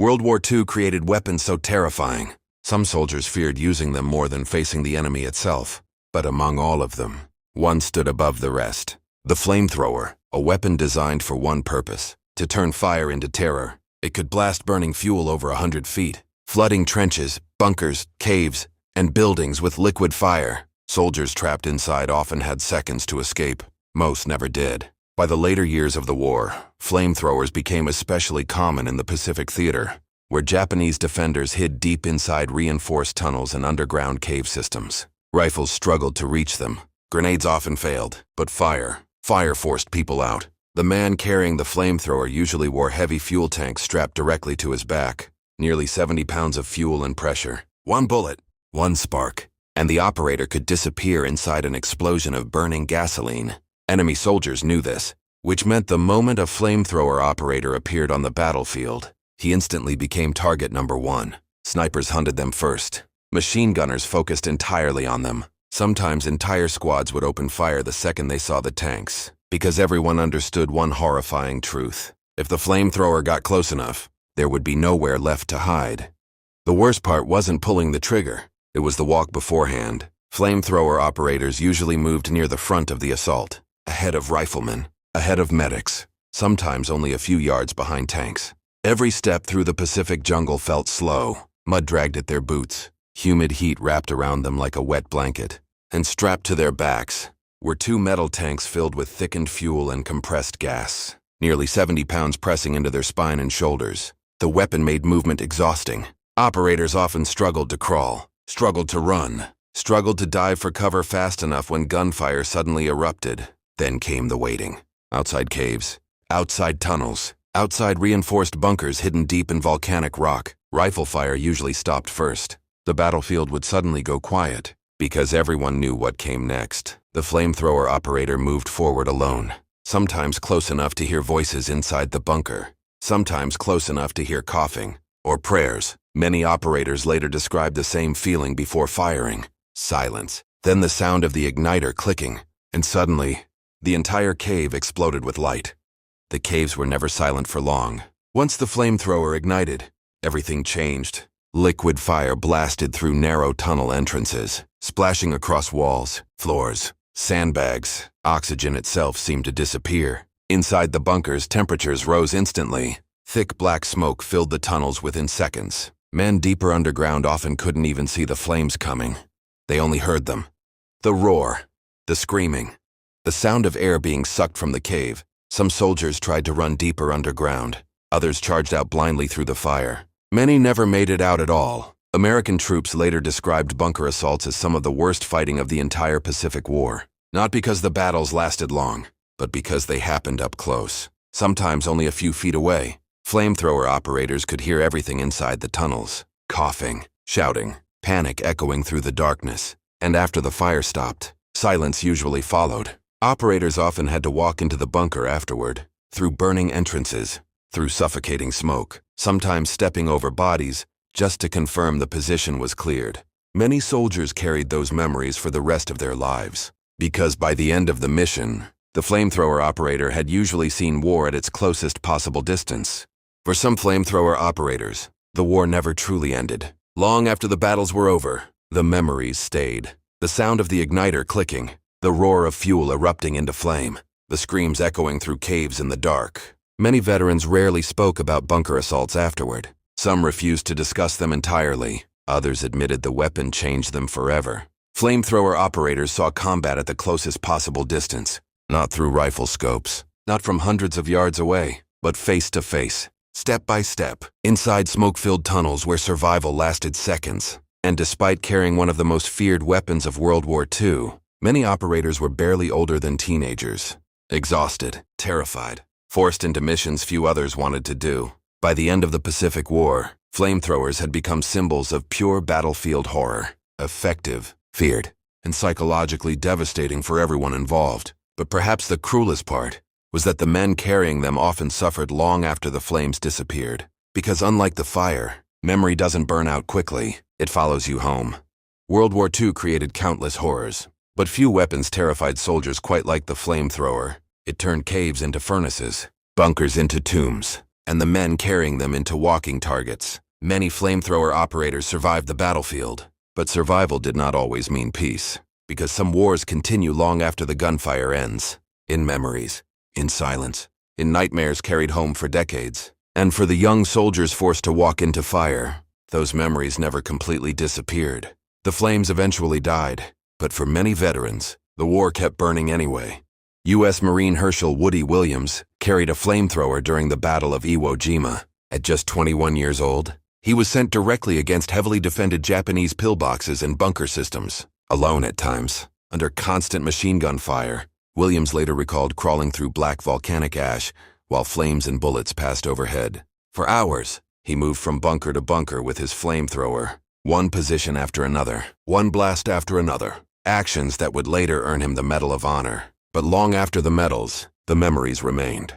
World War II created weapons so terrifying. Some soldiers feared using them more than facing the enemy itself. But among all of them, one stood above the rest. The flamethrower, a weapon designed for one purpose: to turn fire into terror. It could blast burning fuel over 100 feet, flooding trenches, bunkers, caves, and buildings with liquid fire. Soldiers trapped inside often had seconds to escape. Most never did. By the later years of the war, flamethrowers became especially common in the Pacific Theater, where Japanese defenders hid deep inside reinforced tunnels and underground cave systems. Rifles struggled to reach them. Grenades often failed, but fire forced people out. The man carrying the flamethrower usually wore heavy fuel tanks strapped directly to his back, nearly 70 pounds of fuel and pressure. One bullet, one spark, and the operator could disappear inside an explosion of burning gasoline. Enemy soldiers knew this, which meant the moment a flamethrower operator appeared on the battlefield, he instantly became target number one. Snipers hunted them first. Machine gunners focused entirely on them. Sometimes entire squads would open fire the second they saw the tanks, because everyone understood one horrifying truth: if the flamethrower got close enough, there would be nowhere left to hide. The worst part wasn't pulling the trigger, it was the walk beforehand. Flamethrower operators usually moved near the front of the assault, ahead of riflemen, ahead of medics, sometimes only a few yards behind tanks. Every step through the Pacific jungle felt slow. Mud dragged at their boots. Humid heat wrapped around them like a wet blanket. And strapped to their backs were two metal tanks filled with thickened fuel and compressed gas, nearly 70 pounds pressing into their spine and shoulders. The weapon made movement exhausting. Operators often struggled to crawl, struggled to run, struggled to dive for cover fast enough when gunfire suddenly erupted. Then came the waiting. Outside caves, outside tunnels, outside reinforced bunkers hidden deep in volcanic rock, rifle fire usually stopped first. The battlefield would suddenly go quiet, because everyone knew what came next. The flamethrower operator moved forward alone, sometimes close enough to hear voices inside the bunker, sometimes close enough to hear coughing or prayers. Many operators later described the same feeling before firing: silence, then the sound of the igniter clicking, and suddenly, the entire cave exploded with light. The caves were never silent for long. Once the flamethrower ignited, everything changed. Liquid fire blasted through narrow tunnel entrances, splashing across walls, floors, sandbags. Oxygen itself seemed to disappear. Inside the bunkers, temperatures rose instantly. Thick black smoke filled the tunnels within seconds. Men deeper underground often couldn't even see the flames coming. They only heard them. The roar, the screaming, the sound of air being sucked from the cave. Some soldiers tried to run deeper underground. Others charged out blindly through the fire. Many never made it out at all. American troops later described bunker assaults as some of the worst fighting of the entire Pacific War. Not because the battles lasted long, but because they happened up close, sometimes only a few feet away. Flamethrower operators could hear everything inside the tunnels: coughing, shouting, panic echoing through the darkness. And after the fire stopped, silence usually followed. Operators often had to walk into the bunker afterward, through burning entrances, through suffocating smoke, sometimes stepping over bodies, just to confirm the position was cleared. Many soldiers carried those memories for the rest of their lives, because by the end of the mission, the flamethrower operator had usually seen war at its closest possible distance. For some flamethrower operators, the war never truly ended. Long after the battles were over, the memories stayed. The sound of the igniter clicking, the roar of fuel erupting into flame, the screams echoing through caves in the dark. Many veterans rarely spoke about bunker assaults afterward. Some refused to discuss them entirely. Others admitted the weapon changed them forever. Flamethrower operators saw combat at the closest possible distance, not through rifle scopes, not from hundreds of yards away, but face to face, step by step, inside smoke-filled tunnels where survival lasted seconds. And despite carrying one of the most feared weapons of World War II, many operators were barely older than teenagers. Exhausted, terrified, forced into missions few others wanted to do. By the end of the Pacific War, flamethrowers had become symbols of pure battlefield horror, effective, feared, and psychologically devastating for everyone involved. But perhaps the cruelest part was that the men carrying them often suffered long after the flames disappeared. Because unlike the fire, memory doesn't burn out quickly, it follows you home. World War II created countless horrors, but few weapons terrified soldiers quite like the flamethrower. It turned caves into furnaces, bunkers into tombs, and the men carrying them into walking targets. Many flamethrower operators survived the battlefield, but survival did not always mean peace, because some wars continue long after the gunfire ends, in memories, in silence, in nightmares carried home for decades. And for the young soldiers forced to walk into fire, those memories never completely disappeared. The flames eventually died, but for many veterans, the war kept burning anyway. U.S. Marine Hershel Woody Williams carried a flamethrower during the Battle of Iwo Jima. At just 21 years old, he was sent directly against heavily defended Japanese pillboxes and bunker systems. Alone at times, under constant machine gun fire, Williams later recalled crawling through black volcanic ash while flames and bullets passed overhead. For hours, he moved from bunker to bunker with his flamethrower, one position after another, one blast after another, actions that would later earn him the Medal of Honor. But long after the medals, the memories remained.